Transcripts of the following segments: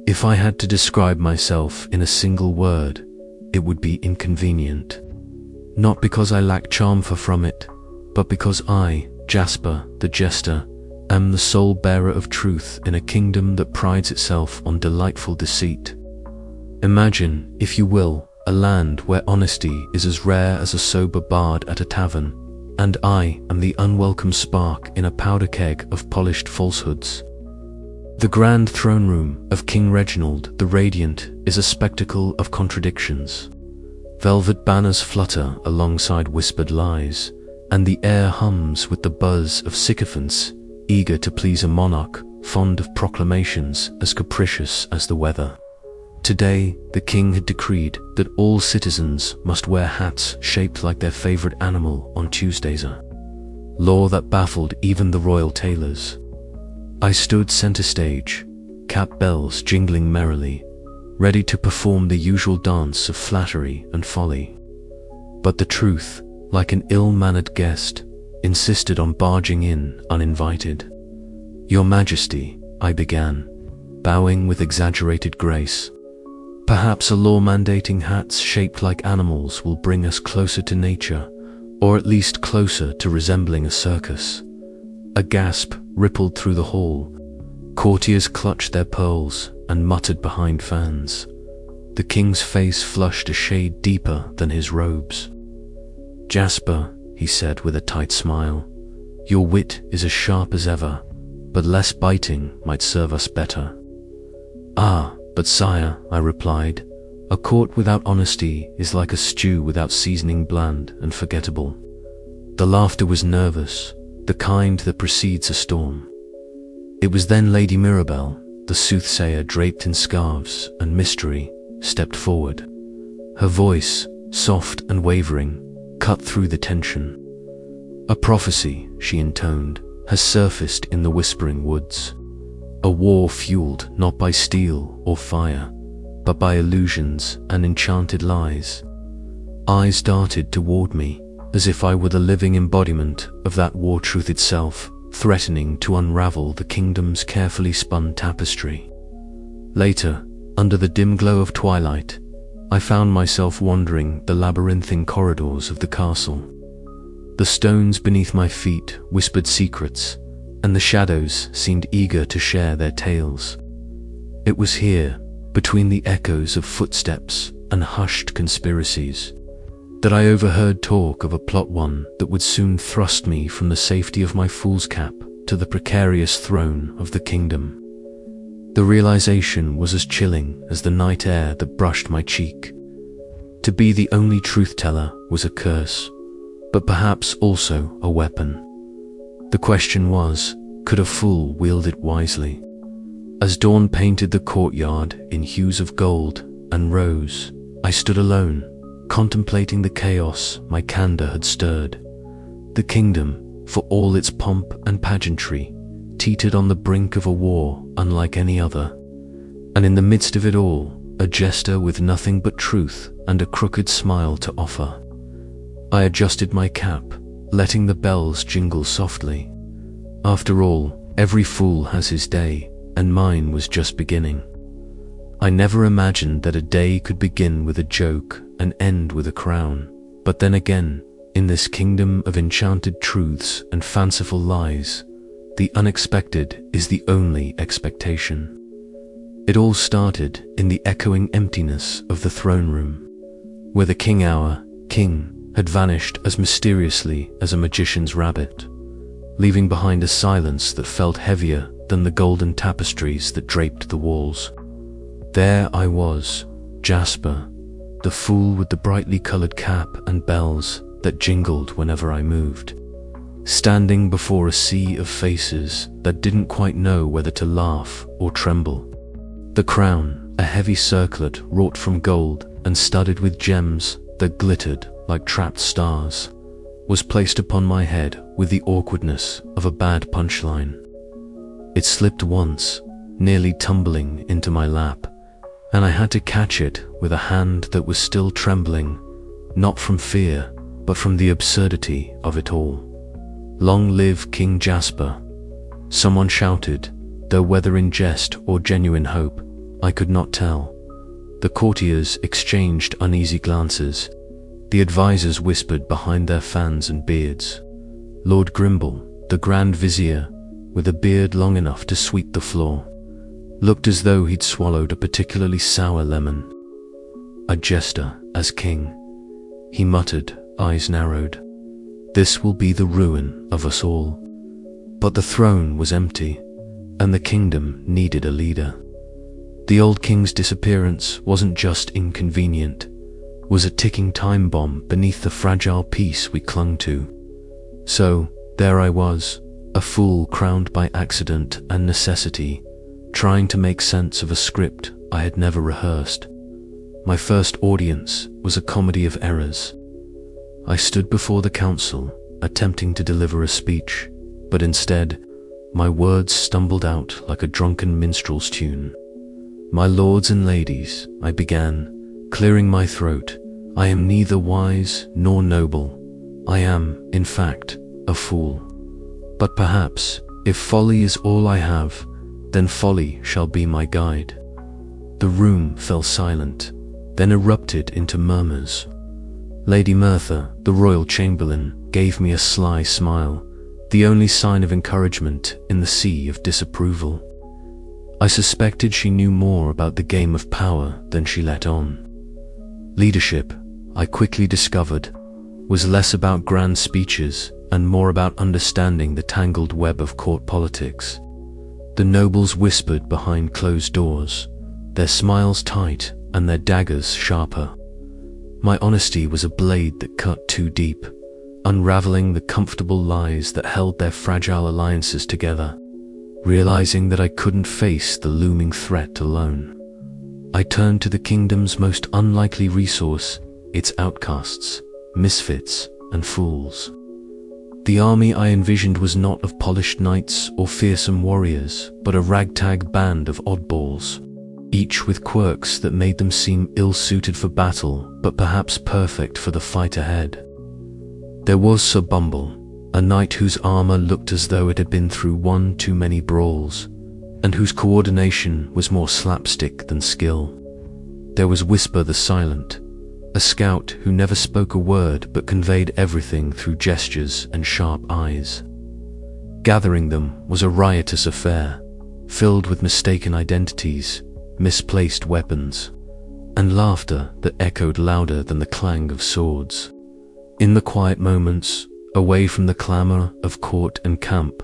If I had to describe myself in a single word, it would be inconvenient. Not because I lack charm from it, but because I, Jasper, the Jester, am the sole bearer of truth in a kingdom that prides itself on delightful deceit. Imagine, if you will, a land where honesty is as rare as a sober bard at a tavern, and I am the unwelcome spark in a powder keg of polished falsehoods. The grand throne room of King Reginald the Radiant is a spectacle of contradictions. Velvet banners flutter alongside whispered lies, and the air hums with the buzz of sycophants eager to please a monarch fond of proclamations as capricious as the weather. Today, the king had decreed that all citizens must wear hats shaped like their favorite animal on Tuesdays, a law that baffled even the royal tailors. I stood center stage, cap bells jingling merrily, ready to perform the usual dance of flattery and folly. But the truth, like an ill-mannered guest, insisted on barging in uninvited. "Your Majesty," I began, bowing with exaggerated grace, "perhaps a law mandating hats shaped like animals will bring us closer to nature, or at least closer to resembling a circus." A gasp rippled through the hall. Courtiers clutched their pearls and muttered behind fans. The king's face flushed a shade deeper than his robes. "Jasper," he said with a tight smile, "your wit is as sharp as ever, but less biting might serve us better." "Ah, but sire," I replied, "a court without honesty is like a stew without seasoning, bland and forgettable." The laughter was nervous, the kind that precedes a storm. It was then Lady Mirabelle, the soothsayer draped in scarves and mystery, stepped forward. Her voice, soft and wavering, cut through the tension. "A prophecy," she intoned, "has surfaced in the whispering woods. A war fueled not by steel or fire, but by illusions and enchanted lies." Eyes darted toward me, as if I were the living embodiment of that war truth itself, threatening to unravel the kingdom's carefully spun tapestry. Later, under the dim glow of twilight, I found myself wandering the labyrinthine corridors of the castle. The stones beneath my feet whispered secrets, and the shadows seemed eager to share their tales. It was here, between the echoes of footsteps and hushed conspiracies, that I overheard talk of a plot, one that would soon thrust me from the safety of my fool's cap to the precarious throne of the kingdom. The realization was as chilling as the night air that brushed my cheek. To be the only truth-teller was a curse, but perhaps also a weapon. The question was, could a fool wield it wisely? As dawn painted the courtyard in hues of gold and rose, I stood alone, contemplating the chaos my candor had stirred. The kingdom, for all its pomp and pageantry, teetered on the brink of a war unlike any other. And in the midst of it all, a jester with nothing but truth and a crooked smile to offer. I adjusted my cap, letting the bells jingle softly. After all, every fool has his day, and mine was just beginning. I never imagined that a day could begin with a joke and end with a crown. But then again, in this kingdom of enchanted truths and fanciful lies, the unexpected is the only expectation. It all started in the echoing emptiness of the throne room, where the king had vanished as mysteriously as a magician's rabbit, leaving behind a silence that felt heavier than the golden tapestries that draped the walls. There I was, Jasper, the fool with the brightly colored cap and bells that jingled whenever I moved, standing before a sea of faces that didn't quite know whether to laugh or tremble. The crown, a heavy circlet wrought from gold and studded with gems that glittered like trapped stars, was placed upon my head with the awkwardness of a bad punchline. It slipped once, nearly tumbling into my lap, and I had to catch it with a hand that was still trembling, not from fear, but from the absurdity of it all. "Long live King Jasper!" someone shouted, though whether in jest or genuine hope, I could not tell. The courtiers exchanged uneasy glances. The advisors whispered behind their fans and beards. Lord Grimble, the Grand Vizier, with a beard long enough to sweep the floor, looked as though he'd swallowed a particularly sour lemon. "A jester as king," he muttered, eyes narrowed. "This will be the ruin of us all." But the throne was empty, and the kingdom needed a leader. The old king's disappearance wasn't just inconvenient, was a ticking time bomb beneath the fragile peace we clung to. So, there I was, a fool crowned by accident and necessity, trying to make sense of a script I had never rehearsed. My first audience was a comedy of errors. I stood before the council, attempting to deliver a speech, but instead, my words stumbled out like a drunken minstrel's tune. "My lords and ladies," I began, clearing my throat, "I am neither wise nor noble. I am, in fact, a fool. But perhaps, if folly is all I have, then folly shall be my guide." The room fell silent, then erupted into murmurs. Lady Merthyr, the royal chamberlain, gave me a sly smile, the only sign of encouragement in the sea of disapproval. I suspected she knew more about the game of power than she let on. Leadership, I quickly discovered, was less about grand speeches and more about understanding the tangled web of court politics. The nobles whispered behind closed doors, their smiles tight and their daggers sharper. My honesty was a blade that cut too deep, unraveling the comfortable lies that held their fragile alliances together. Realizing that I couldn't face the looming threat alone, I turned to the kingdom's most unlikely resource, its outcasts, misfits, and fools. The army I envisioned was not of polished knights or fearsome warriors, but a ragtag band of oddballs, each with quirks that made them seem ill-suited for battle, but perhaps perfect for the fight ahead. There was Sir Bumble, a knight whose armor looked as though it had been through one too many brawls, and whose coordination was more slapstick than skill. There was Whisper the Silent, a scout who never spoke a word but conveyed everything through gestures and sharp eyes. Gathering them was a riotous affair, filled with mistaken identities, misplaced weapons, and laughter that echoed louder than the clang of swords. In the quiet moments, away from the clamor of court and camp,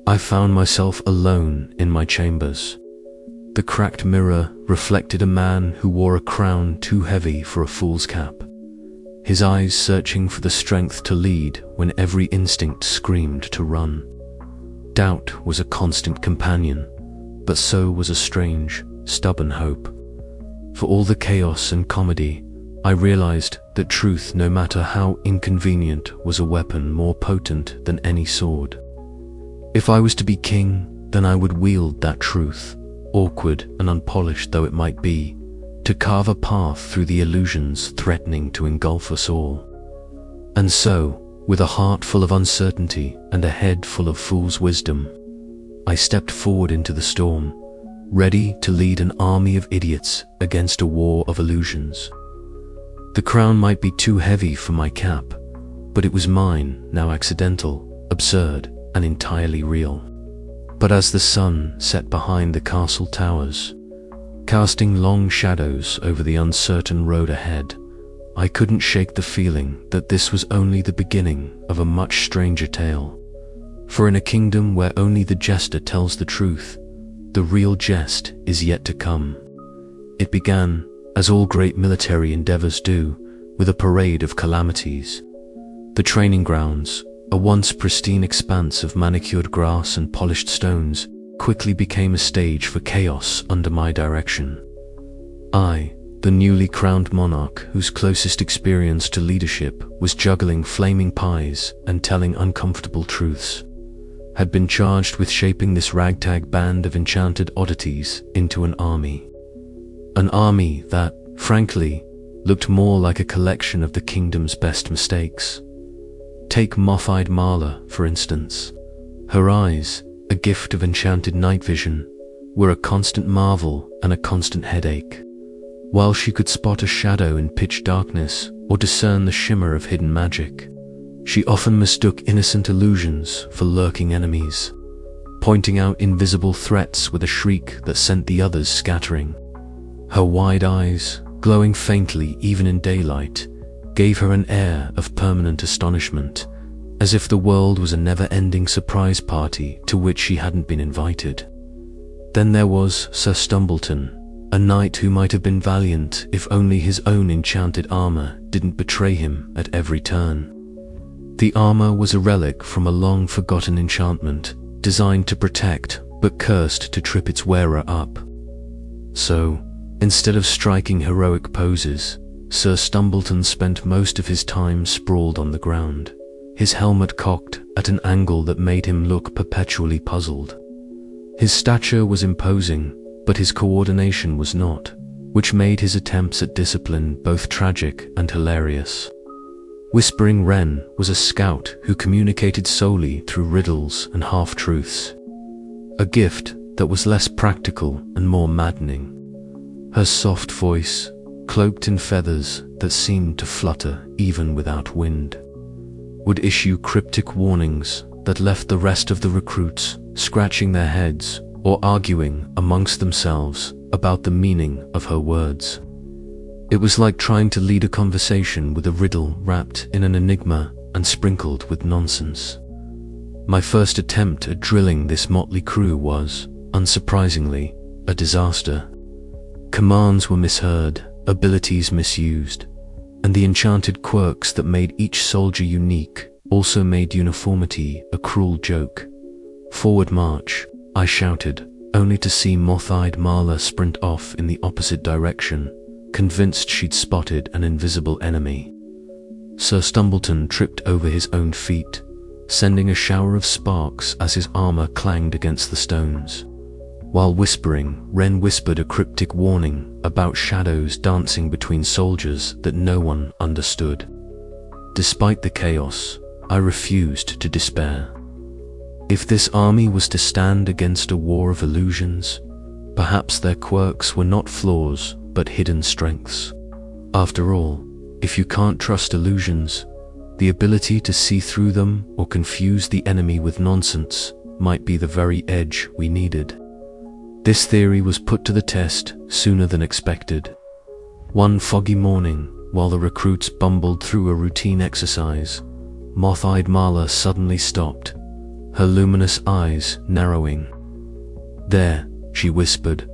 I found myself alone in my chambers. The cracked mirror reflected a man who wore a crown too heavy for a fool's cap, his eyes searching for the strength to lead when every instinct screamed to run. Doubt was a constant companion, but so was a strange, stubborn hope. For all the chaos and comedy, I realized that truth, no matter how inconvenient, was a weapon more potent than any sword. If I was to be king, then I would wield that truth, awkward and unpolished though it might be, to carve a path through the illusions threatening to engulf us all. And so, with a heart full of uncertainty and a head full of fool's wisdom, I stepped forward into the storm, ready to lead an army of idiots against a war of illusions. The crown might be too heavy for my cap, but it was mine, now accidental, absurd, and entirely real. But as the sun set behind the castle towers, casting long shadows over the uncertain road ahead, I couldn't shake the feeling that this was only the beginning of a much stranger tale. For in a kingdom where only the jester tells the truth, the real jest is yet to come. It began, as all great military endeavors do, with a parade of calamities. The training grounds, a once pristine expanse of manicured grass and polished stones, quickly became a stage for chaos under my direction. I, the newly crowned monarch whose closest experience to leadership was juggling flaming pies and telling uncomfortable truths, had been charged with shaping this ragtag band of enchanted oddities into an army. An army that, frankly, looked more like a collection of the kingdom's best mistakes Take moth-eyed Marla, for instance. Her eyes, a gift of enchanted night vision, were a constant marvel and a constant headache. While she could spot a shadow in pitch darkness or discern the shimmer of hidden magic, she often mistook innocent illusions for lurking enemies, pointing out invisible threats with a shriek that sent the others scattering. Her wide eyes, glowing faintly even in daylight, gave her an air of permanent astonishment, as if the world was a never-ending surprise party to which she hadn't been invited. Then there was Sir Stumbleton, a knight who might have been valiant if only his own enchanted armor didn't betray him at every turn. The armor was a relic from a long-forgotten enchantment, designed to protect, but cursed to trip its wearer up. So, instead of striking heroic poses, Sir Stumbleton spent most of his time sprawled on the ground, his helmet cocked at an angle that made him look perpetually puzzled. His stature was imposing, but his coordination was not, which made his attempts at discipline both tragic and hilarious. Whispering Wren was a scout who communicated solely through riddles and half-truths, a gift that was less practical and more maddening. Her soft voice, cloaked in feathers that seemed to flutter even without wind, would issue cryptic warnings that left the rest of the recruits scratching their heads or arguing amongst themselves about the meaning of her words. It was like trying to lead a conversation with a riddle wrapped in an enigma and sprinkled with nonsense. My first attempt at drilling this motley crew was, unsurprisingly, a disaster. Commands were misheard, abilities misused, and the enchanted quirks that made each soldier unique also made uniformity a cruel joke. "Forward march," I shouted, only to see moth-eyed Marla sprint off in the opposite direction, convinced she'd spotted an invisible enemy. Sir Stumbleton tripped over his own feet, sending a shower of sparks as his armor clanged against the stones. While whispering, Wren whispered a cryptic warning about shadows dancing between soldiers that no one understood. Despite the chaos, I refused to despair. If this army was to stand against a war of illusions, perhaps their quirks were not flaws but hidden strengths. After all, if you can't trust illusions, the ability to see through them or confuse the enemy with nonsense might be the very edge we needed. This theory was put to the test sooner than expected. One foggy morning, while the recruits bumbled through a routine exercise, moth-eyed Marla suddenly stopped, her luminous eyes narrowing. "There," she whispered,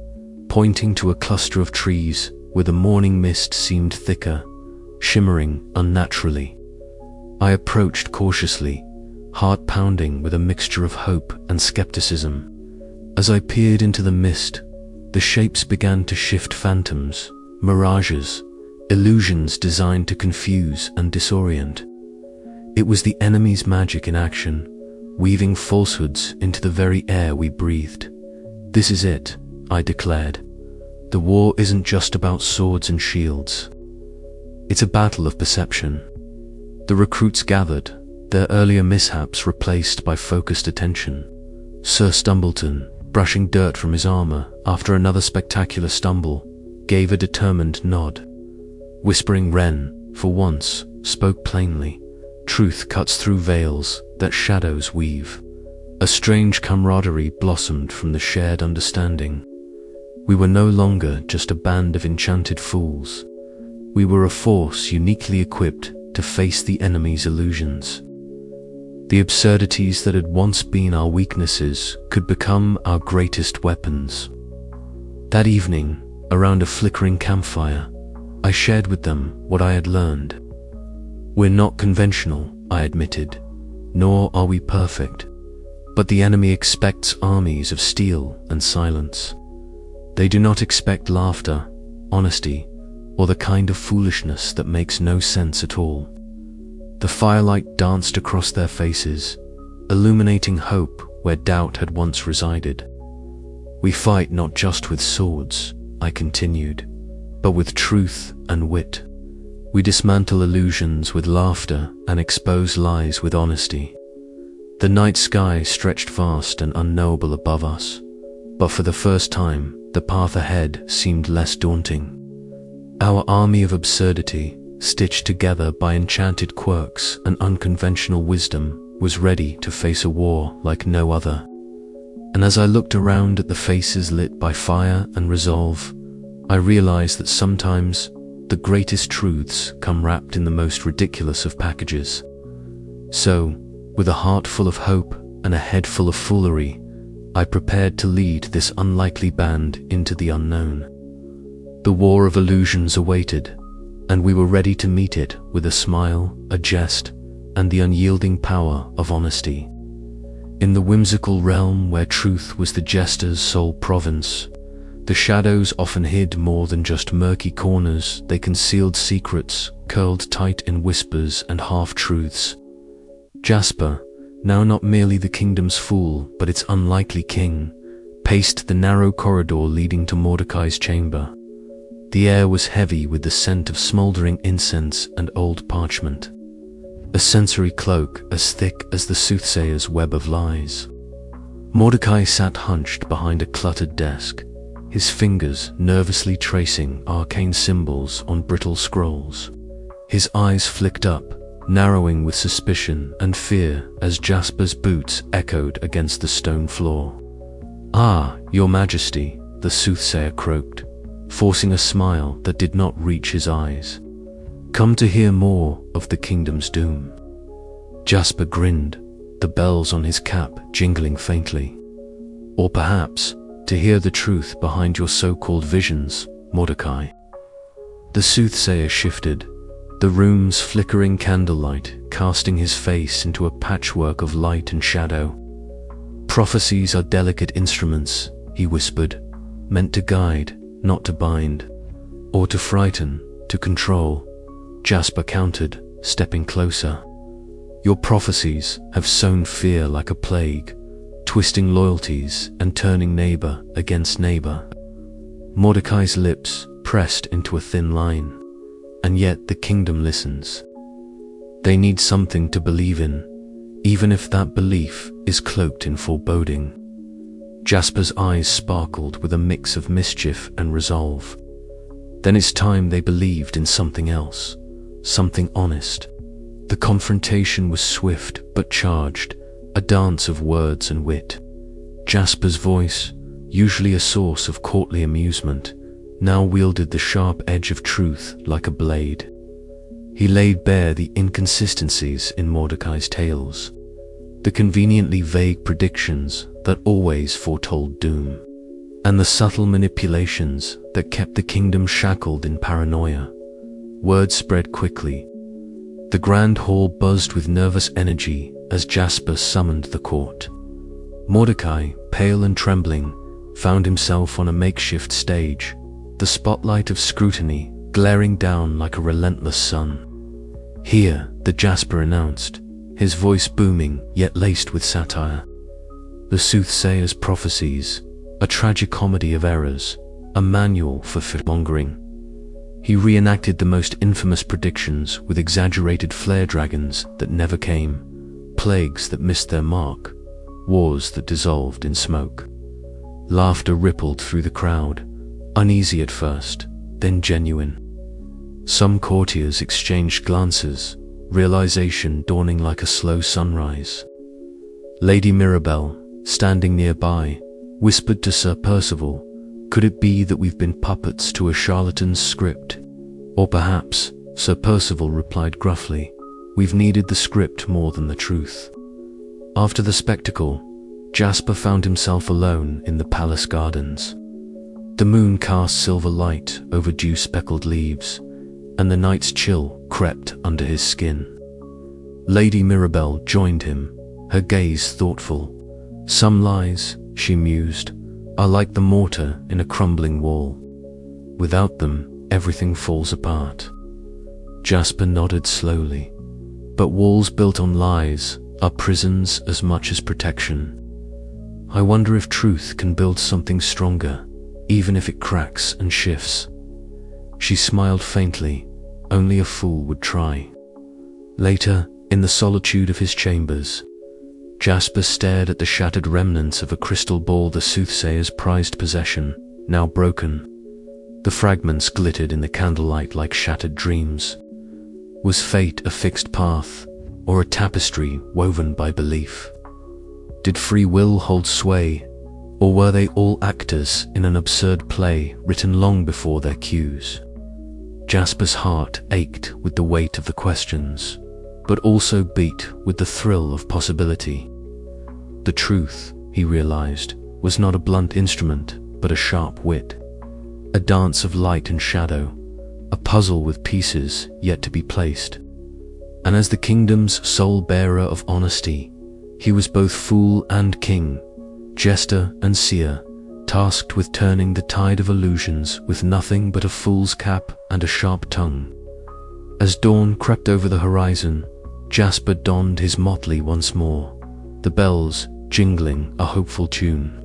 pointing to a cluster of trees where the morning mist seemed thicker, shimmering unnaturally. I approached cautiously, heart pounding with a mixture of hope and skepticism. As I peered into the mist, the shapes began to shift, phantoms, mirages, illusions designed to confuse and disorient. It was the enemy's magic in action, weaving falsehoods into the very air we breathed. "This is it," I declared. "The war isn't just about swords and shields. It's a battle of perception." The recruits gathered, their earlier mishaps replaced by focused attention. Sir Stumbleton, brushing dirt from his armor after another spectacular stumble, gave a determined nod. Whispering Wren, for once, spoke plainly. Truth cuts through veils that shadows weave. A strange camaraderie blossomed from the shared understanding. We were no longer just a band of enchanted fools. We were a force uniquely equipped to face the enemy's illusions. The absurdities that had once been our weaknesses could become our greatest weapons. That evening, around a flickering campfire, I shared with them what I had learned. "We're not conventional," I admitted, "nor are we perfect. But the enemy expects armies of steel and silence. They do not expect laughter, honesty, or the kind of foolishness that makes no sense at all." The firelight danced across their faces, illuminating hope where doubt had once resided. "We fight not just with swords," I continued, "but with truth and wit. We dismantle illusions with laughter and expose lies with honesty. The night sky stretched vast and unknowable above us, but for the first time, the path ahead seemed less daunting. Our army of absurdity, stitched together by enchanted quirks and unconventional wisdom, was ready to face a war like no other. And as I looked around at the faces lit by fire and resolve, I realized that sometimes the greatest truths come wrapped in the most ridiculous of packages. So, with a heart full of hope and a head full of foolery, I prepared to lead this unlikely band into the unknown. The war of illusions awaited, and we were ready to meet it with a smile, a jest, and the unyielding power of honesty. In the whimsical realm where truth was the jester's sole province, the shadows often hid more than just murky corners. They concealed secrets, curled tight in whispers and half-truths. Jasper, now not merely the kingdom's fool, but its unlikely king, paced the narrow corridor leading to Mordecai's chamber. The air was heavy with the scent of smoldering incense and old parchment, a sensory cloak as thick as the soothsayer's web of lies. Mordecai sat hunched behind a cluttered desk, his fingers nervously tracing arcane symbols on brittle scrolls. His eyes flicked up, narrowing with suspicion and fear as Jasper's boots echoed against the stone floor. "Ah, your majesty," the soothsayer croaked, forcing a smile that did not reach his eyes. "Come to hear more of the kingdom's doom." Jasper grinned, the bells on his cap jingling faintly. "Or perhaps, to hear the truth behind your so-called visions, Mordecai." The soothsayer shifted, the room's flickering candlelight casting his face into a patchwork of light and shadow. "Prophecies are delicate instruments," he whispered, "meant to guide, not to bind, or to frighten, to control." Jasper countered, stepping closer. "Your prophecies have sown fear like a plague, twisting loyalties and turning neighbor against neighbor." Mordecai's lips pressed into a thin line. "And yet the kingdom listens. They need something to believe in, even if that belief is cloaked in foreboding." Jasper's eyes sparkled with a mix of mischief and resolve. "Then it's time they believed in something else, something honest." The confrontation was swift but charged, a dance of words and wit. Jasper's voice, usually a source of courtly amusement, now wielded the sharp edge of truth like a blade. He laid bare the inconsistencies in Mordecai's tales, the conveniently vague predictions that always foretold doom, and the subtle manipulations that kept the kingdom shackled in paranoia. Word spread quickly. The grand hall buzzed with nervous energy as Jasper summoned the court. Mordecai, pale and trembling, found himself on a makeshift stage, the spotlight of scrutiny glaring down like a relentless sun. "Here," the Jasper announced, his voice booming yet laced with satire. "The soothsayer's prophecies, a tragic comedy of errors, a manual for fear-mongering." He reenacted the most infamous predictions with exaggerated flare dragons that never came, plagues that missed their mark, wars that dissolved in smoke. Laughter rippled through the crowd, uneasy at first, then genuine. Some courtiers exchanged glances, realization dawning like a slow sunrise. Lady Mirabelle, standing nearby, whispered to Sir Percival, "Could it be that we've been puppets to a charlatan's script?" "Or perhaps," Sir Percival replied gruffly, "we've needed the script more than the truth." After the spectacle, Jasper found himself alone in the palace gardens. The moon cast silver light over dew-speckled leaves, and the night's chill crept under his skin. Lady Mirabelle joined him, her gaze thoughtful. "Some lies," she mused, "are like the mortar in a crumbling wall. Without them, everything falls apart." Jasper nodded slowly. "But walls built on lies are prisons as much as protection. I wonder if truth can build something stronger, even if it cracks and shifts." She smiled faintly, only a fool would try. Later, in the solitude of his chambers, Jasper stared at the shattered remnants of a crystal ball, the soothsayer's prized possession, now broken. The fragments glittered in the candlelight like shattered dreams. Was fate a fixed path, or a tapestry woven by belief? Did free will hold sway, or were they all actors in an absurd play written long before their cues? Jasper's heart ached with the weight of the questions, but also beat with the thrill of possibility. The truth, he realized, was not a blunt instrument, but a sharp wit. A dance of light and shadow, a puzzle with pieces yet to be placed. And as the kingdom's sole bearer of honesty, he was both fool and king, jester and seer, tasked with turning the tide of illusions with nothing but a fool's cap and a sharp tongue. As dawn crept over the horizon, Jasper donned his motley once more, the bells jingling a hopeful tune.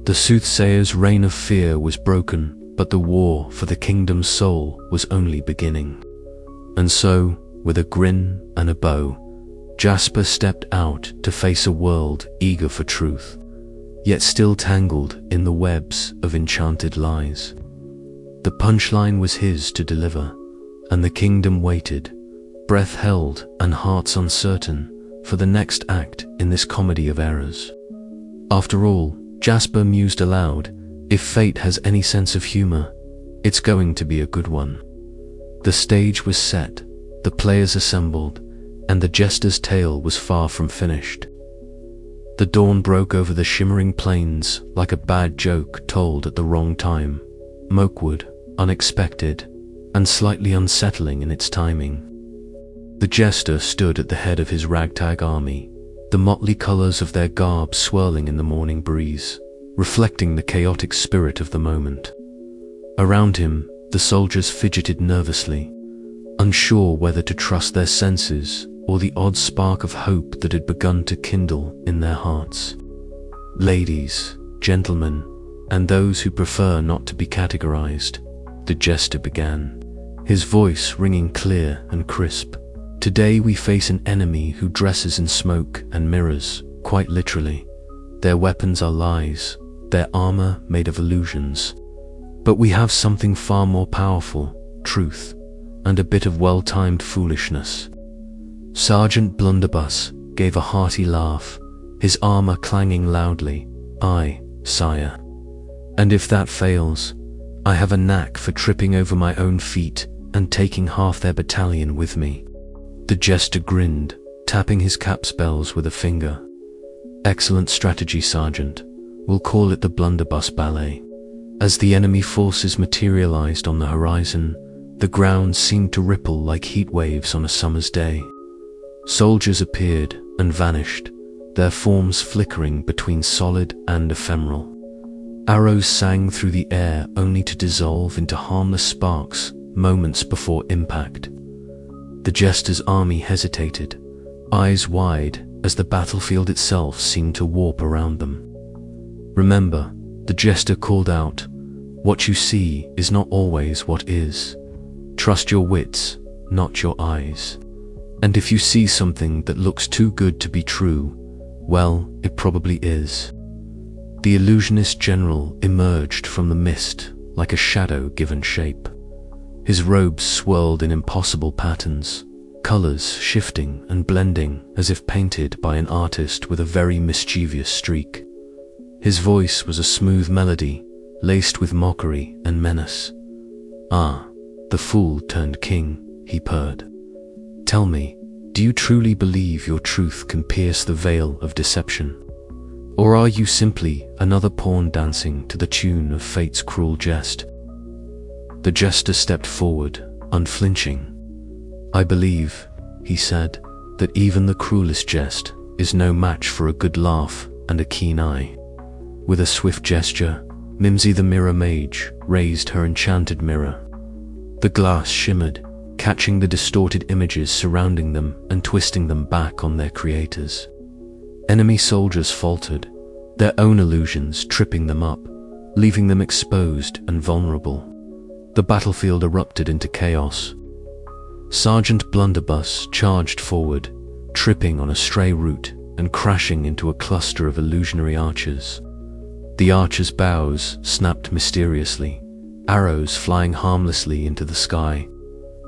The soothsayer's reign of fear was broken, but the war for the kingdom's soul was only beginning. And so, with a grin and a bow, Jasper stepped out to face a world eager for truth, yet still tangled in the webs of enchanted lies. The punchline was his to deliver, and the kingdom waited, breath held and hearts uncertain, for the next act in this comedy of errors. After all, Jasper mused aloud, if fate has any sense of humor, it's going to be a good one. The stage was set, the players assembled, and the jester's tale was far from finished. The dawn broke over the shimmering plains like a bad joke told at the wrong time, Mokewood, unexpected, and slightly unsettling in its timing. The jester stood at the head of his ragtag army, the motley colors of their garb swirling in the morning breeze, reflecting the chaotic spirit of the moment. Around him, the soldiers fidgeted nervously, unsure whether to trust their senses or the odd spark of hope that had begun to kindle in their hearts. Ladies, gentlemen, and those who prefer not to be categorized, the jester began, his voice ringing clear and crisp. Today we face an enemy who dresses in smoke and mirrors, quite literally. Their weapons are lies, their armor made of illusions. But we have something far more powerful, truth, and a bit of well-timed foolishness. Sergeant Blunderbuss gave a hearty laugh, his armor clanging loudly. Aye, sire. And if that fails, I have a knack for tripping over my own feet and taking half their battalion with me. The jester grinned, tapping his cap spells with a finger. Excellent strategy, Sergeant. We'll call it the Blunderbuss Ballet. As the enemy forces materialized on the horizon, the ground seemed to ripple like heat waves on a summer's day. Soldiers appeared and vanished, their forms flickering between solid and ephemeral. Arrows sang through the air only to dissolve into harmless sparks moments before impact. The jester's army hesitated, eyes wide as the battlefield itself seemed to warp around them. Remember, the jester called out, what you see is not always what is. Trust your wits, not your eyes. And if you see something that looks too good to be true, well, it probably is. The illusionist general emerged from the mist like a shadow given shape. His robes swirled in impossible patterns, colors shifting and blending as if painted by an artist with a very mischievous streak. His voice was a smooth melody, laced with mockery and menace. Ah, the fool turned king, he purred. Tell me, do you truly believe your truth can pierce the veil of deception? Or are you simply another pawn dancing to the tune of fate's cruel jest? The jester stepped forward, unflinching. I believe, he said, that even the cruelest jest is no match for a good laugh and a keen eye. With a swift gesture, Mimsy the Mirror Mage raised her enchanted mirror. The glass shimmered, catching the distorted images surrounding them and twisting them back on their creators. Enemy soldiers faltered, their own illusions tripping them up, leaving them exposed and vulnerable. The battlefield erupted into chaos. Sergeant Blunderbuss charged forward, tripping on a stray root and crashing into a cluster of illusionary archers. The archers' bows snapped mysteriously, arrows flying harmlessly into the sky.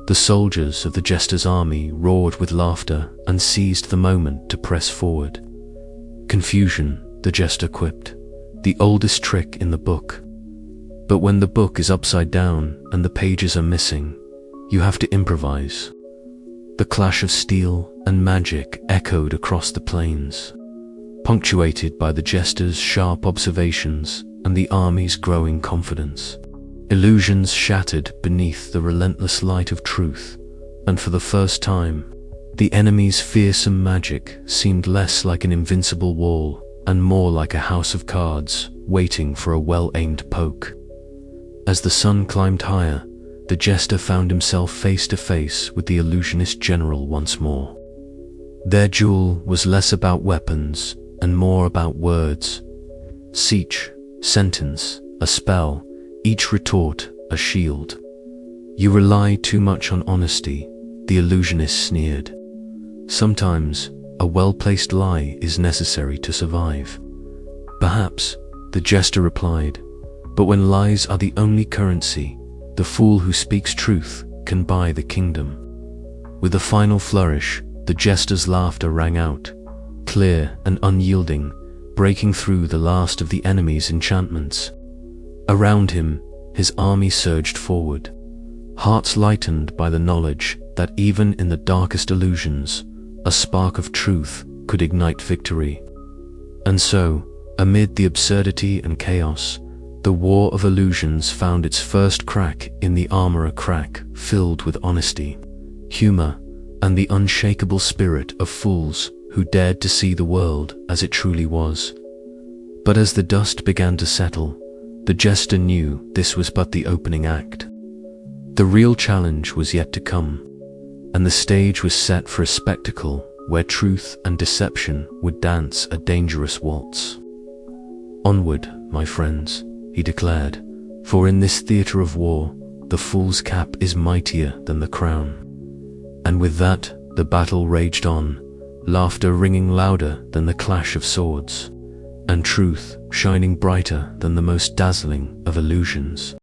The soldiers of the Jester's army roared with laughter and seized the moment to press forward. Confusion, the Jester quipped, the oldest trick in the book. But when the book is upside down and the pages are missing, you have to improvise. The clash of steel and magic echoed across the plains, punctuated by the Jester's sharp observations and the army's growing confidence. Illusions shattered beneath the relentless light of truth, and for the first time, the enemy's fearsome magic seemed less like an invincible wall and more like a house of cards waiting for a well-aimed poke. As the sun climbed higher, the Jester found himself face to face with the illusionist general once more. Their duel was less about weapons and more about words. Speech, sentence, a spell, each retort a shield. You rely too much on honesty, the illusionist sneered. Sometimes, a well-placed lie is necessary to survive. Perhaps, the Jester replied, but when lies are the only currency, the fool who speaks truth can buy the kingdom. With a final flourish, the Jester's laughter rang out, clear and unyielding, breaking through the last of the enemy's enchantments. Around him, his army surged forward, hearts lightened by the knowledge that even in the darkest illusions, a spark of truth could ignite victory. And so, amid the absurdity and chaos, the war of illusions found its first crack in the armor, a crack filled with honesty, humor, and the unshakable spirit of fools who dared to see the world as it truly was. But as the dust began to settle, the Jester knew this was but the opening act. The real challenge was yet to come, and the stage was set for a spectacle where truth and deception would dance a dangerous waltz. Onward, my friends, he declared, for in this theater of war, the fool's cap is mightier than the crown. And with that, the battle raged on, laughter ringing louder than the clash of swords, and truth shining brighter than the most dazzling of illusions.